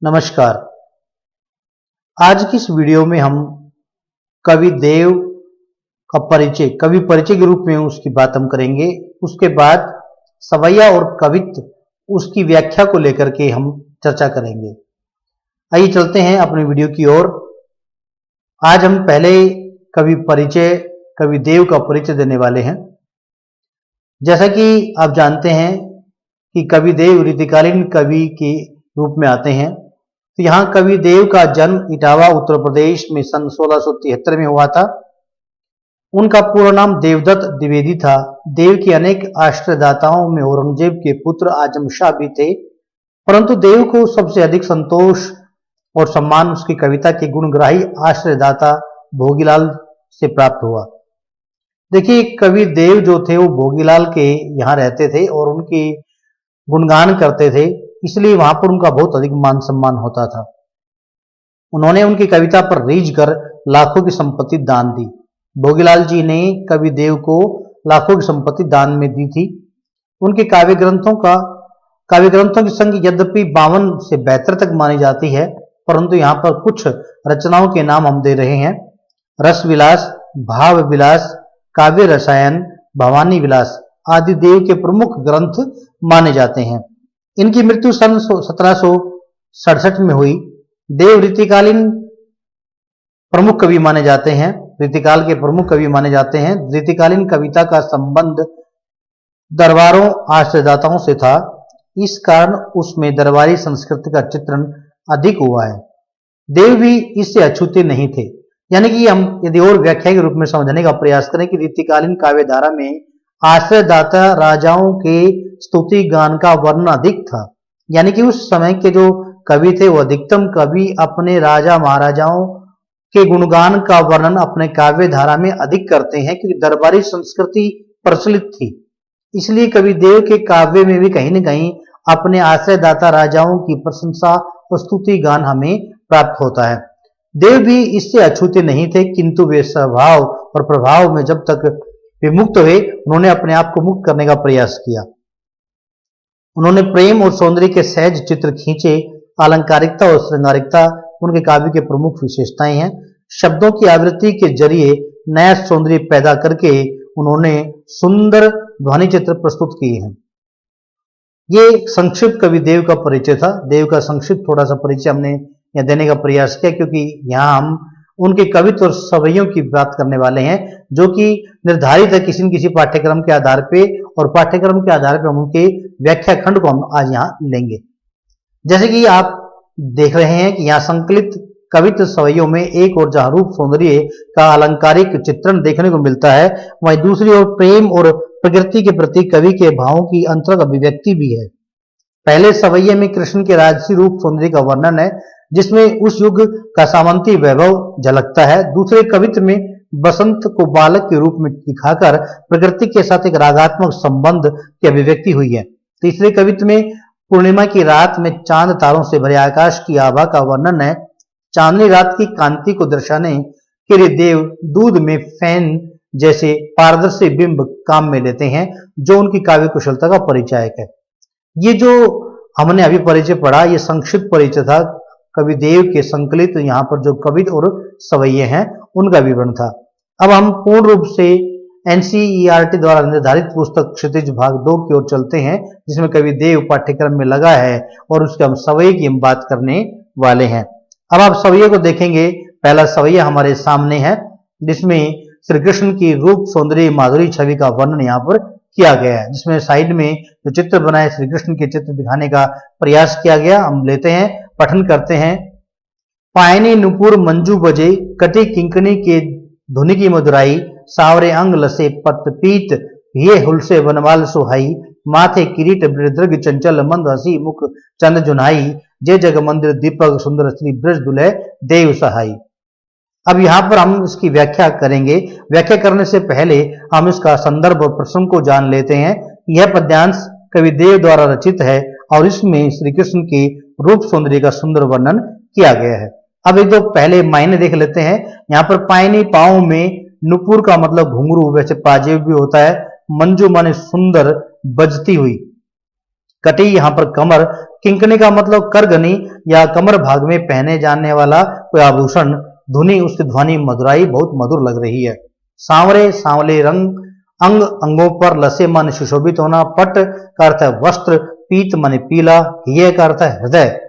नमस्कार। आज की इस वीडियो में हम कवि देव का परिचय, कवि परिचय के रूप में उसकी बात हम करेंगे। उसके बाद सवैया और कवित्व, उसकी व्याख्या को लेकर के हम चर्चा करेंगे। आइए चलते हैं अपने वीडियो की ओर। आज हम पहले कवि परिचय, कवि देव का परिचय देने वाले हैं। जैसा कि आप जानते हैं कि कवि देव रीतिकालीन कवि के रूप में आते हैं। तो यहाँ कवि देव का जन्म इटावा उत्तर प्रदेश में सन 1673 में हुआ था। उनका पूरा नाम देवदत्त द्विवेदी था। देव के अनेक आश्रयदाताओं में औरंगजेब के पुत्र आजम शाह भी थे, परंतु देव को सबसे अधिक संतोष और सम्मान उसकी कविता के गुणग्राही आश्रयदाता भोगीलाल से प्राप्त हुआ। देखिए, कवि देव जो थे वो भोगीलाल के यहाँ रहते थे और उनकी गुणगान करते थे, इसलिए वहां पर उनका बहुत अधिक मान सम्मान होता था। उन्होंने उनकी कविता पर रीझ कर लाखों की संपत्ति दान दी। भोगीलाल जी ने कवि देव को लाखों की संपत्ति दान में दी थी। उनके काव्य ग्रंथों की संख्या यद्यपि 52 से 72 तक मानी जाती है, परंतु यहाँ पर कुछ रचनाओं के नाम हम दे रहे हैं। रस विलास, भाव विलास, काव्य रसायन, भवानी विलास आदि देव के प्रमुख ग्रंथ माने जाते हैं। इनकी मृत्यु सन 1767 में हुई। देव रीतिकालीन प्रमुख कवि माने जाते हैं, रीतिकाल के प्रमुख कवि माने जाते हैं। रीतिकालीन कविता का संबंध दरबारों आश्रयदाताओं से था, इस कारण उसमें दरबारी संस्कृति का चित्रण अधिक हुआ है। देव भी इससे अछूते नहीं थे। यानी कि हम यदि और व्याख्या के रूप में समझने का प्रयास करें कि रीतिकालीन काव्य धारा में आश्रयदाता राजाओं के स्तुति गान का वर्णन अधिक था। यानी कि उस समय के जो कवि थे वो अधिकतम कवि अपने राजा महाराजाओं के गुणगान का वर्णन अपने काव्य धारा में अधिक करते हैं, क्योंकि दरबारी संस्कृति प्रचलित थी। इसलिए कवि देव के काव्य में भी कहीं न कहीं अपने आश्रयदाता राजाओं की प्रशंसा और स्तुति गान हमें प्राप्त होता है। देव भी इससे अछूते नहीं थे, किंतु वे स्वभाव और प्रभाव में जब तक विमुक्त हुए, उन्होंने अपने आप को मुक्त करने का प्रयास किया। उन्होंने प्रेम और सौंदर्य के सहज चित्र खींचे। अलंकारिकता और श्रृंगारिकता उनके काव्य के प्रमुख विशेषताएं हैं। शब्दों की आवृत्ति के जरिए नया सौंदर्य पैदा करके उन्होंने सुंदर ध्वनि चित्र प्रस्तुत किए हैं। ये संक्षिप्त कवि देव का परिचय था। देव का संक्षिप्त थोड़ा सा परिचय हमने यहाँ देने का प्रयास किया, क्योंकि यहाँ हम उनके कवित्व और सवैयों की बात करने वाले हैं, जो कि निर्धारित है किसी न किसी पाठ्यक्रम के आधार पे, और पाठ्यक्रम के आधार पर हम उनके व्याख्या खंड को हम आज यहाँ लेंगे। जैसे कि आप देख रहे हैं कि यहाँ संकलित कवित्व सवैयों में एक और जहाँ रूप सौंदर्य का अलंकारिक चित्रण देखने को मिलता है, वहीं दूसरी ओर प्रेम और प्रकृति के प्रति कवि के भावों की अंतरंग अभिव्यक्ति भी है। पहले सवैये में कृष्ण के राजसी रूप सौंदर्य का वर्णन है, जिसमें उस युग का सामंती वैभव झलकता है। दूसरे कवित्व में बसंत को बालक के रूप में दिखाकर प्रकृति के साथ एक रागात्मक संबंध की अभिव्यक्ति हुई है। तीसरे कवित्व में पूर्णिमा की रात में चांद तारों से भरे आकाश की आभा का वर्णन है। चांदनी रात की कांति को दर्शाने के लिए देव दूध में फैन जैसे पारदर्शी बिंब काम में लेते हैं, जो उनकी काव्य कुशलता का परिचायक है। ये जो हमने अभी परिचय पढ़ा, ये संक्षिप्त परिचय था कवि देव के संकलित, यहाँ पर जो कवित्व और सवैये हैं उनका विवरण था। अब हम पूर्ण रूप से NCERT द्वारा निर्धारित पुस्तक क्षितिज भाग 2 की ओर चलते हैं, जिसमें कवि देव पाठ्यक्रम में लगा है, और उसके हम सवैये की हम बात करने वाले हैं। अब आप सवैये को देखेंगे। पहला सवैया हमारे सामने है, जिसमें श्री कृष्ण की रूप सौंदर्य माधुरी छवि का वर्णन यहाँ पर किया गया है, जिसमें साइड में जो चित्र बनाए श्री कृष्ण के चित्र दिखाने का प्रयास किया गया। हम लेते हैं, पठन करते हैं। पायनी नुपुर मंजू बजे, कटी किंकनी के धुनि की मधुराई, सावरे अंग लसे पतपीत, ये हुलसे वनवाल सुहाई, माथे किरीट वृद्रग चंचल मंद हसी, मुख चंद जुनाई, जे जग मंदिर दीपक सुंदर श्री ब्रज दुल्हे देव सहाई। अब यहाँ पर हम इसकी व्याख्या करेंगे। व्याख्या करने से पहले हम इसका संदर्भ और प्रसंग को जान लेते हैं। यह पद्यांश कवि देव द्वारा रचित है और इसमें श्री कृष्ण के रूप सौंदर्य का सुंदर वर्णन किया गया है। अब एक दो पहले मायने देख लेते हैं। यहाँ पर पायनी पाँव में, नुपुर का मतलब घुंघरू, वैसे पाजेब भी होता है, मंजू माने सुंदर, बजती हुई, कटी यहाँ पर कमर, किंकणी का मतलब करगनी या कमर भाग में पहने जाने वाला कोई आभूषण। धुनी, उसकी ध्वनि मधुराई बहुत मधुर लग रही है। सांवरे, सांवले रंग, अंग अंगों पर लसे माने सुशोभित होना। पट का अर्थ है वस्त्र, पीत माने पीला, हिय का अर्थ है हृदय,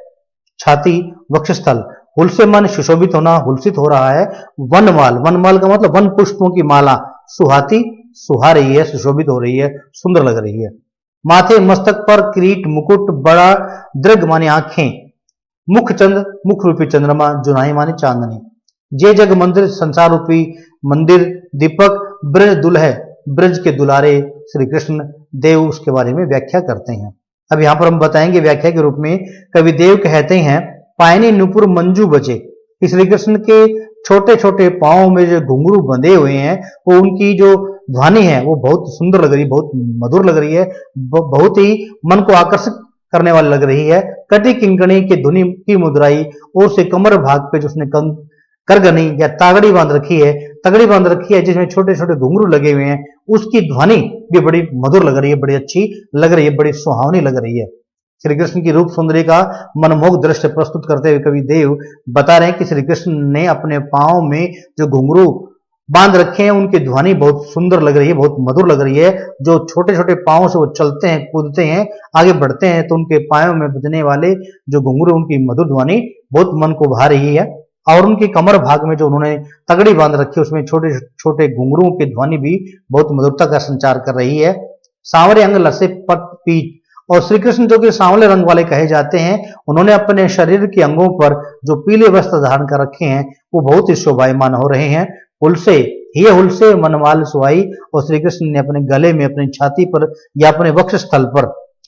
छाती, वक्षस्थल। हुलसे माने सुशोभित होना, हुलसित हो रहा है। वनमाल, वनमाल का मतलब वन पुष्पों की माला, सुहाती, सुहा रही है, सुशोभित हो रही है, सुंदर लग रही है। माथे, मस्तक पर किरीट, मुकुट, बड़ा दृग माने आंखें, मुख चंद, मुख रूपी चंद्रमा, जुनाई माने चांदनी। जे जग मंदिर, संसार रूपी मंदिर, दीपक, ब्रज दुल्हे, ब्रज के दुलारे श्री कृष्ण देव, उसके बारे में व्याख्या करते हैं। अब यहां पर हम बताएंगे व्याख्या के रूप में। कवि देव कहते हैं, पायनी नुपुर मंजू बजे, श्री कृष्ण के छोटे छोटे पांव में जो घुंघरू बंधे हुए हैं, वो उनकी जो ध्वनि है वो बहुत सुंदर लग रही है, बहुत मधुर लग रही है, बहुत ही मन को आकर्षित करने वाली लग रही है। कटी किंकणी की धुनी की मुद्राई, और से कमर भाग पे जो उसने करगनी या तागड़ी बांध रखी है, तगड़ी बांध रखी है जिसमें छोटे छोटे घुंघरू लगे हुए हैं, उसकी ध्वनि भी बड़ी मधुर लग रही है, बड़ी अच्छी लग रही है, बड़ी सुहावनी लग रही है। श्री कृष्ण की रूप सौंदर्य का मनमोहक दृश्य प्रस्तुत करते हुए कवि देव बता रहे हैं कि श्री कृष्ण ने अपने पांव में जो घुंघरू बांध रखे हैं, उनकी ध्वनि बहुत सुंदर लग रही है, बहुत मधुर लग रही है। जो छोटे छोटे पांव से वो चलते हैं, कूदते हैं, आगे बढ़ते हैं, तो उनके पांव में बजने वाले जो घुंघरू, उनकी मधुर ध्वनि बहुत मन को भा रही है। और उनके कमर भाग में जो उन्होंने तगड़ी बांध रखी है, उसमें छोटे छोटे घुंघरुओं की ध्वनि भी बहुत मधुरता का संचार कर रही है। सांवरे अंग लसे पट पीठ, और श्री कृष्ण जो कि सांवले रंग वाले कहे जाते हैं, उन्होंने अपने शरीर के अंगों पर जो पीले वस्त्र धारण कर रखे हैं, वो बहुत ही शोभायमान हो रहे हैं। हुलसे, ये हुलसे मनमाल सुहाई, और श्री कृष्ण ने अपने गले में, अपनी छाती पर या अपने वक्ष स्थल पर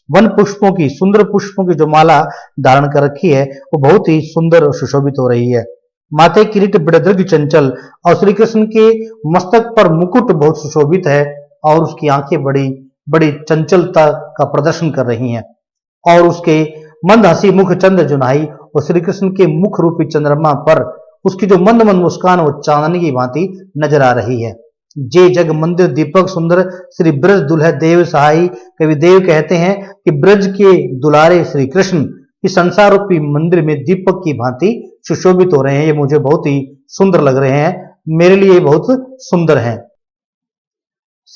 वन पुष्पों की, सुंदर पुष्पों की जो माला धारण कर रखी है, वो बहुत ही सुंदर और सुशोभित हो रही है। माथे किरीट बड़दृग चंचल, और श्री कृष्ण के मस्तक पर मुकुट बहुत सुशोभित है, और उसकी आंखें बड़ी बड़ी चंचलता का प्रदर्शन कर रही हैं। और उसके मंद हंसी मुख चंद जुनाई, और श्री कृष्ण के मुख रूपी चंद्रमा पर उसकी जो मंद मंद मुस्कान, वो चांदनी की भांति नजर आ रही है। जे जग मंदिर दीपक सुंदर, श्री ब्रज दुल्हे देव सहाई। कवि देव कहते हैं कि ब्रज के दुलारे श्री कृष्ण इस संसार रूपी मंदिर में दीपक की भांति सुशोभित हो रहे हैं। ये मुझे बहुत ही सुंदर लग रहे हैं, मेरे लिए बहुत सुंदर हैं।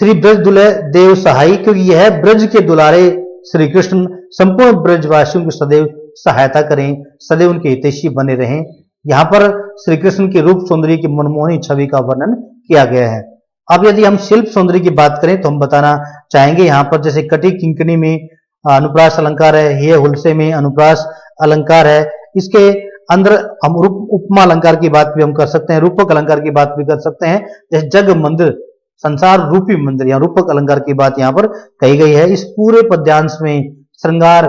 श्री ब्रज दुल्हे देव सहाई, क्योंकि यह ब्रज के दुलारे श्री कृष्ण संपूर्ण ब्रजवासियों की सदैव सहायता करें, सदैव उनके हितैषी बने रहें। यहाँ पर श्री कृष्ण के रूप सौंदर्य की मनमोहनी छवि का वर्णन किया गया है। अब यदि हम शिल्प सौंदर्य की बात करें तो हम बताना चाहेंगे यहाँ पर, जैसे कटी किंकणी में अनुप्रास अलंकार है, ये हुलसे में अनुप्रास अलंकार है। इसके अंदर हम उपमा अलंकार की बात भी हम कर सकते हैं, रूपक अलंकार की बात भी कर सकते हैं। जैसे जग मंदिर, संसार रूपी मंदिर, या रूपक अलंकार की बात यहाँ पर कही गई है। इस पूरे पद्यांश में श्रृंगार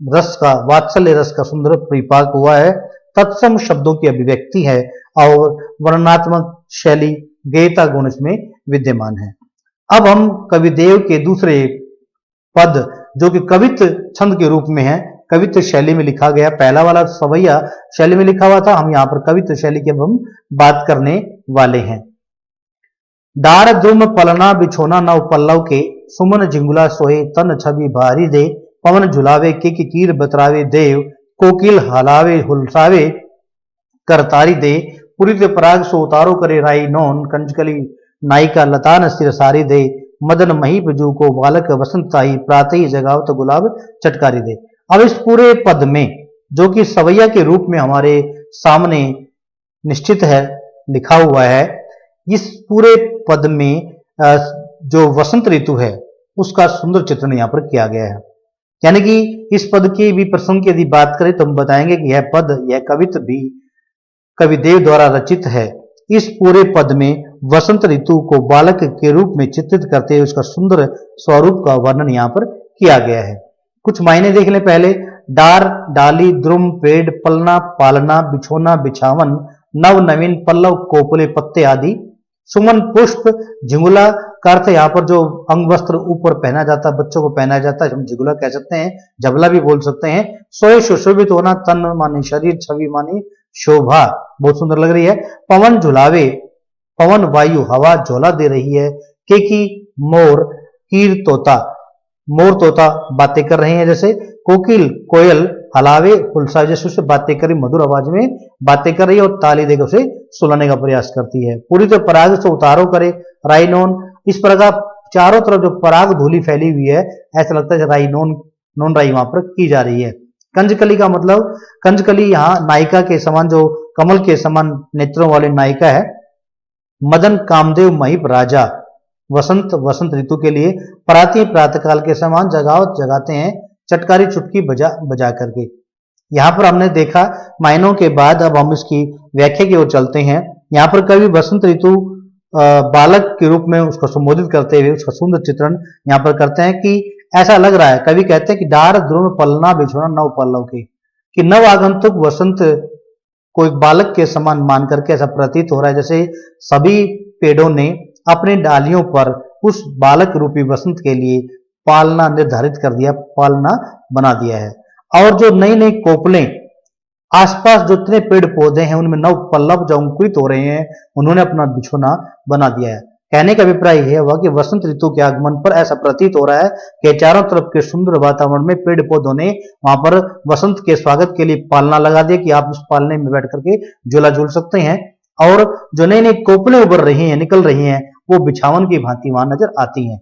रस का, वात्सल्य रस का सुंदर परिपाक हुआ है। तत्सम शब्दों की अभिव्यक्ति है, और वर्णनात्मक शैली, गेयता गुण इसमें विद्यमान है। अब हम कविदेव के दूसरे पद, जो कि कवित्व छंद के रूप में है, कवित्व शैली में लिखा गया, पहला वाला सवैया शैली में लिखा हुआ था, हम यहाँ पर कवित्व शैली की हम बात करने वाले हैं। डार द्रुम पलना बिछोना नव पल्लव के, सुमन झिंगुला सोहे तन छवि भारी दे, पवन झुलावे के कीर बतरावे देव, कोकिल हलावे हुलसावे करतारी दे, पुरित पराग सो उतारो करे राई नौन, कंजकली नायिका लतान सिर सारी दे, मदन महीप जू को बालक वसंताई, प्रातः जगावत गुलाब चटकारी दे। अब इस पूरे पद में, जो कि सवैया के रूप में हमारे सामने निश्चित है, लिखा हुआ है, इस पूरे पद में जो वसंत ऋतु है उसका सुंदर चित्रण यहाँ पर किया गया है। यानी कि इस पद के भी प्रसंग की यदि बात करें तो हम बताएंगे कि यह पद, यह कवित्व भी कविदेव द्वारा रचित है। इस पूरे पद में वसंत ऋतु को बालक के रूप में चित्रित करते हुए उसका सुंदर स्वरूप का वर्णन यहाँ पर किया गया है। कुछ मायने देख लें पहले। डार, डाली, द्रुम, पेड़, पलना, पालना, बिछोना, बिछावन, नव नवीन, पल्लव, कोपले, पत्ते आदि। सुमन, पुष्प, झिंगुला का अर्थ यहाँ पर जो अंग वस्त्र ऊपर पहना जाता है, बच्चों को पहना जाता है, हम झिंगुला कह सकते हैं, झबला भी बोल सकते हैं। सोए सुशोभित होना, तन माने शरीर, छवि माने शोभा, बहुत सुंदर लग रही है। पवन झुलावे, पवन वायु हवा झोला दे रही है। केकी मोर, कीर तोता, मोर तोता बातें कर रहे हैं जैसे। कोकिल कोयल हलावे हुलसावे, जैसे उससे बातें करी, मधुर आवाज में बातें कर रही है और ताली देकर उसे सुलाने का प्रयास करती है। पूरी तो पराग से उतारो करे राइनोन, इस प्रकार चारों तरफ जो पराग धूलि फैली हुई है, ऐसा लगता है राइनोन नोन राई वहां पर की जा रही है। कंजकली का मतलब, कंजकली यहाँ नायिका के समान, जो कमल के समान नेत्रों वाली नायिका है। मदन कामदेव महिप राजा, वसंत ऋतु के लिए पराती प्रातःकाल के समान जगाते हैं चटकारी चुटकी बजा बजा करके। यहाँ पर हमने देखा मायनों के बाद, अब हम इसकी व्याख्या की ओर चलते हैं। यहाँ पर कवि वसंत ऋतु बालक के रूप में उसको संबोधित करते हुए उसका सुंदर चित्रण यहाँ पर करते हैं कि ऐसा लग रहा है, कवि कहते हैं कि डार ध्रुव पलना बिछोना नव पल्लव के, कि नव आगंतुक वसंत को एक बालक के समान मान करके ऐसा प्रतीत हो रहा है जैसे सभी पेड़ों ने अपने डालियों पर उस बालक रूपी वसंत के लिए पालना निर्धारित कर दिया, पालना बना दिया है। और जो नई नई कोपलें, आसपास जो इतने पेड़ पौधे हैं उनमें नव पल्लव जो अंकुरित हो रहे हैं, उन्होंने अपना बिछोना बना दिया है। कहने का अभिप्राय यह हुआ कि वसंत ऋतु के आगमन पर ऐसा प्रतीत हो रहा है कि चारों तरफ के सुंदर वातावरण में पेड़ पौधों ने वहां पर वसंत के स्वागत के लिए पालना लगा दिया कि आप उस पालने में बैठ करके झूला झूल सकते हैं। और जो नई नई कोपलें उभर रही हैं, निकल रही हैं, वो बिछावन की भांति वहां नजर आती हैं।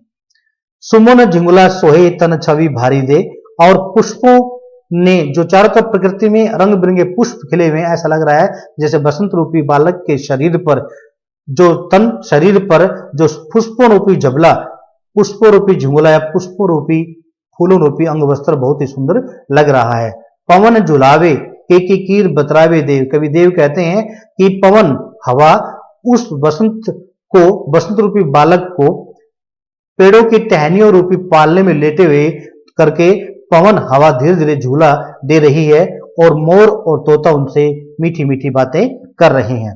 सुमन झिंगुला सोहे तन छवि भारी दे, और पुष्पों ने जो चारों तरफ प्रकृति में रंग बिरंगे पुष्प खिले हुए हैं, ऐसा लग रहा है जैसे बसंत रूपी बालक के शरीर पर, जो तन शरीर पर जो पुष्पों रूपी जबला, पुष्पों रूपी झुंगला या पुष्पों रूपी फूलों रूपी अंग वस्त्र बहुत ही सुंदर लग रहा है। पवन झुलावे के कीर बतरावे देव, कवि देव कहते हैं कि पवन हवा उस बसंत को, बसंत रूपी बालक को पेड़ों की टहनियों रूपी पालने में लेटे हुए करके पवन हवा धीरे धीरे झूला दे रही है और मोर और तोता उनसे मीठी मीठी बातें कर रहे हैं।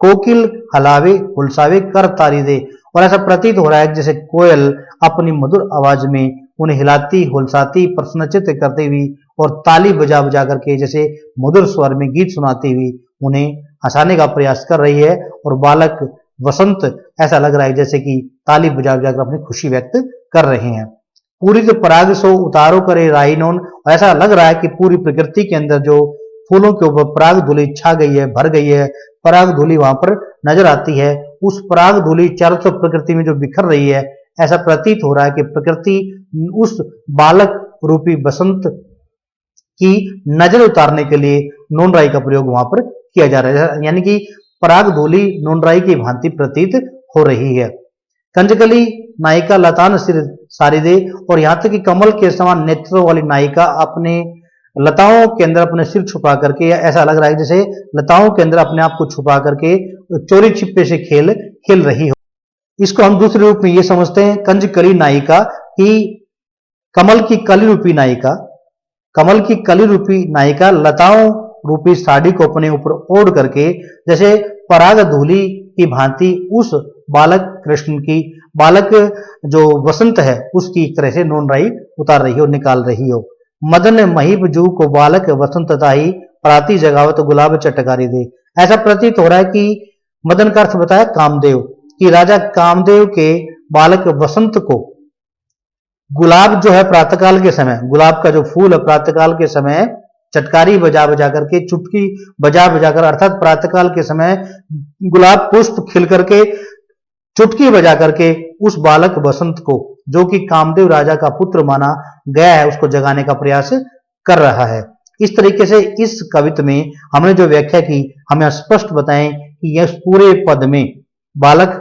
कोकिल हलावे हुलसावे कर तारी दे, और ऐसा प्रतीत हो रहा है जैसे कोयल अपनी मधुर आवाज में उन्हें हिलाती हुलसाती प्रसन्नचित्त करती हुई और ताली बजा बजा करके जैसे मधुर स्वर में गीत सुनाती हुई उन्हें हंसाने का प्रयास कर रही है। और बालक वसंत ऐसा लग रहा है जैसे कि ताली बजा बजा कर अपनी खुशी व्यक्त कर रहे हैं। पूरी जो पराग सो उतारो करे राइनोन, ऐसा लग रहा है कि पूरी प्रकृति के अंदर जो फूलों के ऊपर पराग धूलि छा गई है, भर गई है, पराग धूलि वहां पर नजर आती है। उस पराग धूलि चारों तरफ प्रकृति में जो बिखर रही है, ऐसा प्रतीत हो रहा है कि प्रकृति उस बालक रूपी बसंत की नजर उतारने के लिए नोनराई का प्रयोग वहां पर किया जा रहा है, यानी कि पराग धूलि नोनराई की भांति प्रतीत हो रही है। कंजकली नायिका लतान सिर सारिदे, और यहाँ तक कि कमल के समान नेत्रों वाली नायिका अपने लताओं के अंदर अपने सिर छुपा करके, ऐसा लग रहा है जैसे लताओं के अंदर अपने आप को छुपा करके चोरी छिपे से खेल रही हो। इसको हम दूसरे रूप में ये समझते हैं, कंजकली नायिका की कमल की कली रूपी नायिका, कमल की कली रूपी नायिका लताओं रूपी साड़ी को अपने ऊपर ओढ़ करके जैसे पराग धूलि की भांति उस बालक कृष्ण की, बालक जो वसंत है उसकी एक तरह से नोनराई उतार रही हो, निकाल रही हो। मदन महीप जू को बालक वसंत ताही, प्राती जगावत गुलाब चटकारी दे, ऐसा प्रतीत हो रहा है कि मदन का अर्थ बताया कामदेव, कि राजा कामदेव के बालक वसंत को गुलाब जो है प्रातःकाल के समय, गुलाब का जो फूल है प्रातःकाल के समय चटकारी बजा बजा करके, चुटकी बजा बजा कर, अर्थात प्रातःकाल के समय गुलाब पुष्प खिल करके चुटकी बजा करके उस बालक वसंत को, जो कि कामदेव राजा का पुत्र माना गया है, उसको जगाने का प्रयास कर रहा है। इस तरीके से इस कविता में हमने जो व्याख्या की, हमें स्पष्ट बताएं कि यह पूरे पद में बालक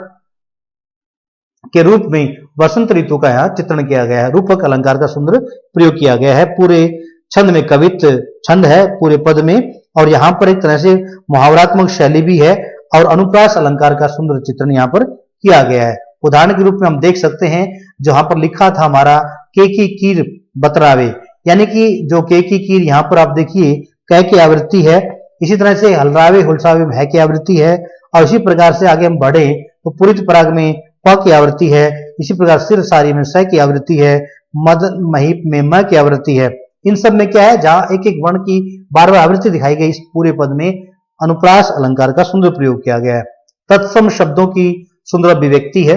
के रूप में वसंत ऋतु का यहाँ चित्रण किया गया है, रूपक अलंकार का सुंदर प्रयोग किया गया है। पूरे छंद में कवित्व छंद है पूरे पद में, और यहाँ पर एक तरह से मुहावरात्मक शैली भी है और अनुप्रास अलंकार का सुंदर चित्रण यहाँ पर किया गया है। उदाहरण के रूप में हम देख सकते हैं जहां पर लिखा था हमारा के की कीर बतरावे, यानी कि जो के की कीर यहाँ पर आप देखिए कै की आवृत्ति है, इसी तरह से हलरावे हुलसावे भय की आवृत्ति है, और इसी प्रकार से आगे हम बढ़े तो पुरित पराग में प की आवृत्ति है, इसी प्रकार सिर सारी में स की आवृत्ति है, मदन महीप में म की आवृत्ति है। इन सब में क्या है, जहां एक एक वर्ण की बार बार आवृत्ति दिखाई गई, इस पूरे पद में अनुप्रास अलंकार का सुंदर प्रयोग किया गया है। तत्सम शब्दों की सुंदर अभिव्यक्ति है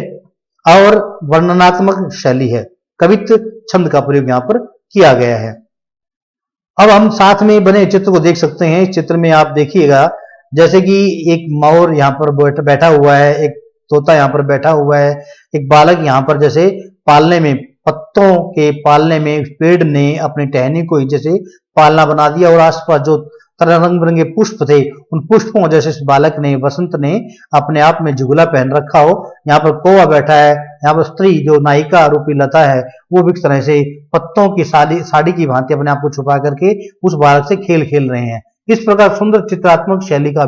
और वर्णनात्मक शैली है, कवित्व छंद का प्रयोग यहाँ पर किया गया है। अब हम साथ में बने चित्र को देख सकते हैं। इस चित्र में आप देखिएगा जैसे कि एक मोर यहाँ पर बैठा हुआ है, एक तोता यहाँ पर बैठा हुआ है, एक बालक यहाँ पर जैसे पालने में, पत्तों के पालने में पेड़ ने अपनी टहनी को जैसे पालना बना दिया, और आसपास जो तरह रंग बिरंगे पुष्प थे, उन पुष्पों को जैसे इस बालक ने, वसंत ने अपने आप में जुगला पहन रखा हो। यहाँ पर कौवा बैठा है, यहाँ पर स्त्री जो नायिका रूपी लता है वो भी इस तरह से पत्तों की साड़ी की भांति अपने आप को छुपा करके उस बालक से खेल खेल रहे हैं। इस प्रकार सुंदर चित्रात्मक शैली का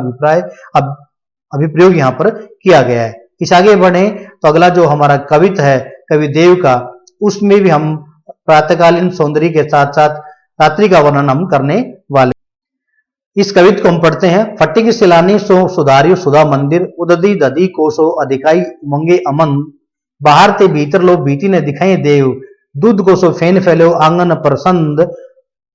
अभिप्रयोग यहाँ पर किया गया है। इस आगे बढ़े तो अगला जो हमारा कवित्व है कवि देव का, उसमें भी हम प्रातःकालीन सौंदर्य के साथ साथ रात्रि का वर्णन हम करने वाले। इस कवित्व को हम पढ़ते हैं। फटिक सिलानी सो सुधारियो सुधा मंदिर, उददी दधी कोसो अधिकाई उमंगे अमन, बाहर ते भीतर लो बीती ने दिखाई देव, दूध कोसो फैन फैलो आंगन परसंद,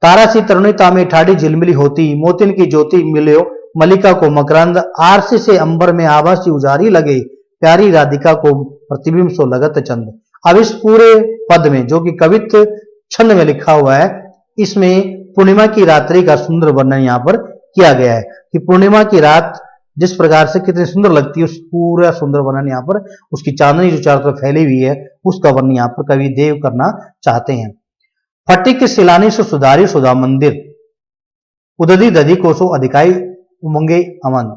तारा सी तरुणिता में ठाड़ी झिलमिली होती, मोतिन की ज्योति मिलो मलिका को मकरंद, आरसी से अंबर में आभासी उजारी लगे, प्यारी राधिका को प्रतिबिंब सो लगत चंद। अब इस पूरे पद में जो कि कवित्व छंद में लिखा हुआ है, इसमें पूर्णिमा की रात्रि का सुंदर वर्णन यहाँ पर किया गया है कि पूर्णिमा की रात जिस प्रकार से कितनी सुंदर लगती है, उस पूरा सुंदर वर्णन यहाँ पर, उसकी चांदनी जो चारों तरफ फैली हुई है उसका वर्णन यहाँ पर कवि देव करना चाहते हैं। फटिक सिलानी से सुधारी सुधा मंदिर, उददी दधी कोसो अधिकाई उमंगे अमन।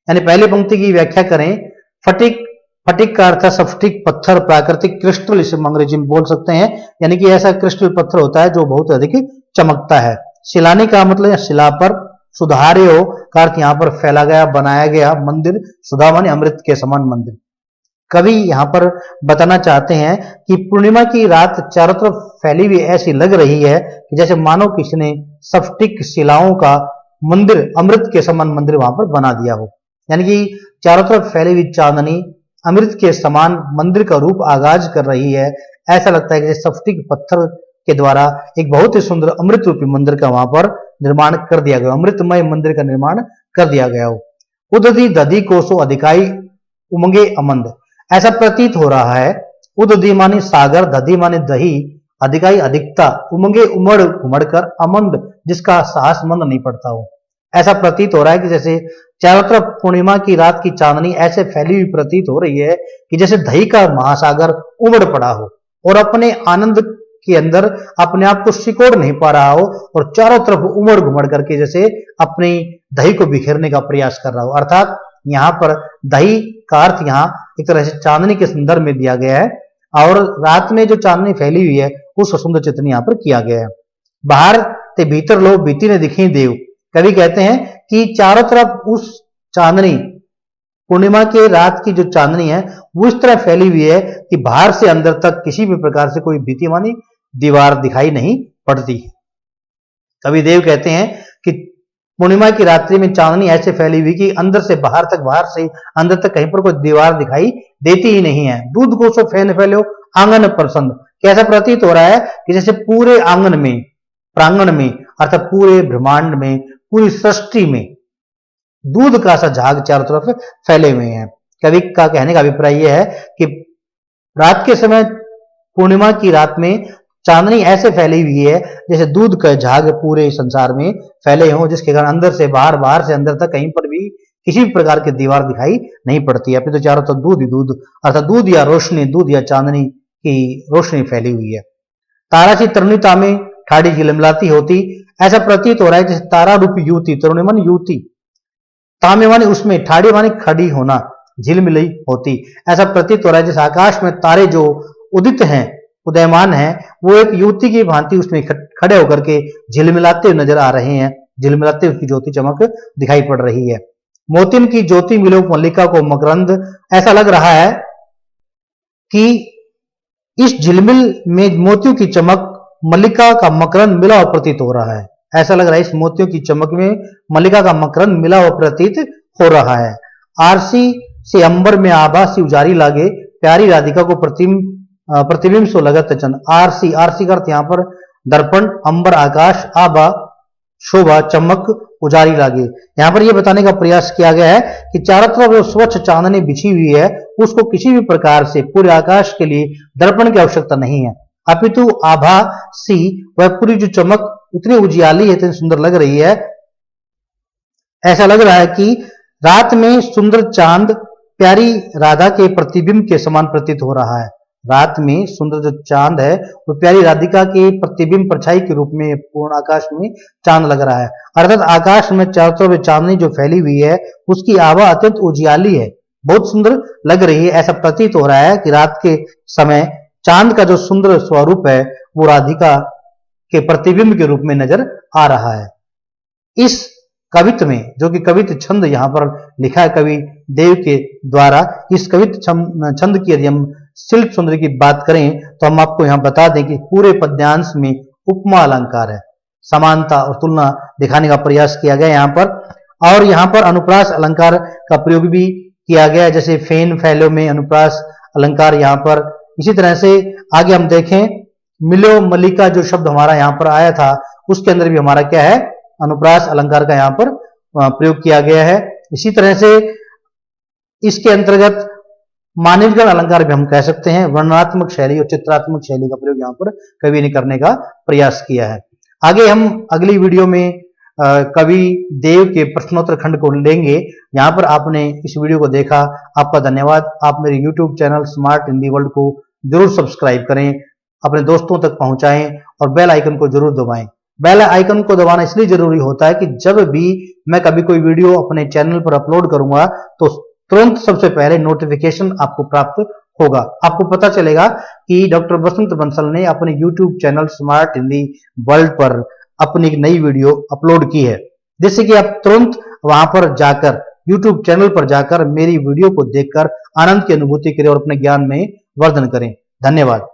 यानी पहली पंक्ति की व्याख्या करें, फटिक, फटिक का अर्थ है स्फटिक पत्थर, प्राकृतिक क्रिस्टल इसे अंग्रेजी में बोल सकते हैं, यानी कि ऐसा क्रिस्टल पत्थर होता है जो बहुत अधिक चमकता है। सिलानी का मतलब शिला पर, सुधार्यो का अर्थ यहाँ पर फैला गया, बनाया गया, मंदिर सुधा माने अमृत के समान मंदिर। कवि यहाँ पर बताना चाहते हैं कि पूर्णिमा की रात चारों तरफ फैली हुई ऐसी लग रही है कि जैसे मानो किसी ने स्फटिक शिलाओं का मंदिर, अमृत के समान मंदिर वहां पर बना दिया हो। यानी कि चारों तरफ फैली हुई चांदनी अमृत के समान मंदिर का रूप आगाज कर रही है। ऐसा लगता है कि जैसे स्फटिक पत्थर के द्वारा एक बहुत ही सुंदर अमृत रूपी मंदिर का वहां पर निर्माण कर दिया गया, अमृतमय मंदिर का निर्माण कर दिया गया हो। उददी दधी कोसो अधिकाई उमंगे अमंद, ऐसा प्रतीत हो रहा है। उददी मानी सागर, दधी मानी दही, अधिकाई अधिकता, उमंगे उमड़ उमड़ कर, अमंद जिसका साहस मंद नहीं पड़ता हो। ऐसा प्रतीत हो रहा है कि जैसे चारों तरफ पूर्णिमा की रात की चांदनी ऐसे फैली हुई प्रतीत हो रही है कि जैसे दही का महासागर उमड़ पड़ा हो और अपने आनंद के अंदर अपने आप को सिकोड़ नहीं पा रहा हो और चारों तरफ उमड़ घुमड़ करके जैसे अपनी दही को बिखेरने का प्रयास कर रहा हो। अर्थात यहाँ पर दही का अर्थ यहाँ एक तरह से चांदनी के संदर्भ में दिया गया है, और रात में जो चांदनी फैली हुई है उसका सुंदर चित्रण यहाँ पर किया गया है। बाहर ते भीतर लो बीती ने दिखे देव, कवि कहते हैं कि चारों तरफ उस चांदनी, पूर्णिमा के रात की जो चांदनी है वो इस तरह फैली हुई है कि बाहर से अंदर तक किसी भी प्रकार से कोई भीति मानी दीवार दिखाई नहीं पड़ती। कवि देव कहते हैं कि पूर्णिमा की रात्रि में चांदनी ऐसे फैली हुई कि अंदर से बाहर तक, बाहर से अंदर तक कहीं पर कोई दीवार दिखाई देती ही नहीं है। दूध को सो फैन फैलो आंगन परसंद, कैसा प्रतीत हो रहा है कि जैसे पूरे आंगन में, प्रांगण में, अर्थात पूरे ब्रह्मांड में, पूरी सृष्टि में दूध का सा झाग चारों तरफ फैले हुए हैं। कवि का कहने का अभिप्राय यह है कि रात के समय, पूर्णिमा की रात में चांदनी ऐसे फैली हुई है जैसे दूध का झाग पूरे संसार में फैले हों, जिसके कारण अंदर से बाहर, बाहर से अंदर तक कहीं पर भी किसी भी प्रकार की दीवार दिखाई नहीं पड़ती है। फिर तो चारों तरफ दूध ही दूध, अर्थात दूध या रोशनी, दूध या चांदनी की रोशनी फैली हुई है। तारा सी तरुणिता में ठाड़ी झिलमिलाती होती, ऐसा प्रतीत हो रहा है जैसे तारा रूपी युवती, तरुणी मानी युवती, तामे मानी उसमें, ठाड़ी मानी खड़ी होना, झिलमिली होती, ऐसा प्रतीत हो रहा है जैसे आकाश में तारे जो उदित हैं, उदयमान हैं, वो एक युवती की भांति उसमें खड़े होकर के झिलमिलाते हुए नजर आ रहे हैं, झिलमिलाते उसकी ज्योति चमक दिखाई पड़ रही है। मोतिन की ज्योति मिलो मल्लिका को मकरंद, ऐसा लग रहा है कि इस झिलमिल में मोतियों की चमक मल्लिका का मकरंद मिला हुआ प्रतीत हो रहा है। ऐसा लग रहा है इस मोतियों की चमक में मल्लिका का मकरंद मिला हुआ प्रतीत हो रहा है। आरसी से अंबर में आभासी उजारी लागे, प्यारी राधिका को प्रतिबिंब सो लगत चंद। आरसी, आरसी का अर्थ यहाँ पर दर्पण, अंबर आकाश, आभा शोभा, चमक, उजारी लागे। यहाँ पर यह बताने का प्रयास किया गया है कि चारों तरफ जो स्वच्छ चांदनी बिछी हुई है उसको किसी भी प्रकार से पूरे आकाश के लिए दर्पण की आवश्यकता नहीं है, अपितु आभा सी वह पूरी जो चमक उतनी उजियाली है, इतनी सुंदर लग रही है। ऐसा लग रहा है कि रात में सुंदर चांद प्यारी राधा के प्रतिबिंब के समान प्रतीत हो रहा है। रात में सुंदर जो चांद है वो प्यारी राधिका के प्रतिबिंब परछाई के रूप में पूर्ण आकाश में चांद लग रहा है। अर्थात आकाश में चारों तरफ चांदनी जो फैली हुई है उसकी आभा अत्यंत उजियाली है, बहुत सुंदर लग रही है। ऐसा प्रतीत हो रहा है कि रात के समय चांद का जो सुंदर स्वरूप है वो राधिका के प्रतिबिंब के रूप में नजर आ रहा है। इस कवित्व में, जो कि कवित्व छंद यहाँ पर लिखा है कवि देव के द्वारा, इस कवित्व छंद की यदि हम शिल्प सौंदर्य की बात करें तो हम आपको यहाँ बता दें कि पूरे पद्यांश में उपमा अलंकार है, समानता और तुलना दिखाने का प्रयास किया गया यहाँ पर। और यहाँ पर अनुप्रास अलंकार का प्रयोग भी किया गया है, जैसे फेन फैलो में अनुप्रास अलंकार यहाँ पर। इसी तरह से आगे हम देखें, मिलो मलिका जो शब्द हमारा यहाँ पर आया था उसके अंदर भी हमारा क्या है, अनुप्रास अलंकार का यहाँ पर प्रयोग किया गया है। इसी तरह से इसके अंतर्गत मानवगण अलंकार भी हम कह सकते हैं। वर्णनात्मक शैली और चित्रात्मक शैली का प्रयोग यहाँ पर कवि ने करने का प्रयास किया है। आगे हम अगली वीडियो में कवि देव के प्रश्नोत्तर खंड को लेंगे। यहाँ पर आपने इस वीडियो को देखा, आपका धन्यवाद। आप मेरे YouTube channel smart Hindi world को जरूर सब्सक्राइब करें, अपने दोस्तों तक पहुंचाएं और बेल आइकन को जरूर दबाएं। बेल आइकन को दबाना इसलिए जरूरी होता है कि जब भी मैं कभी कोई वीडियो अपने चैनल पर अपलोड करूंगा तो तुरंत सबसे पहले नोटिफिकेशन आपको प्राप्त होगा। आपको पता चलेगा कि डॉक्टर बसंत बंसल ने अपने YouTube channel smart Hindi world पर अपनी एक नई वीडियो अपलोड की है, जिससे कि आप तुरंत वहां पर जाकर YouTube चैनल पर जाकर मेरी वीडियो को देखकर आनंद की अनुभूति करें और अपने ज्ञान में वर्धन करें। धन्यवाद।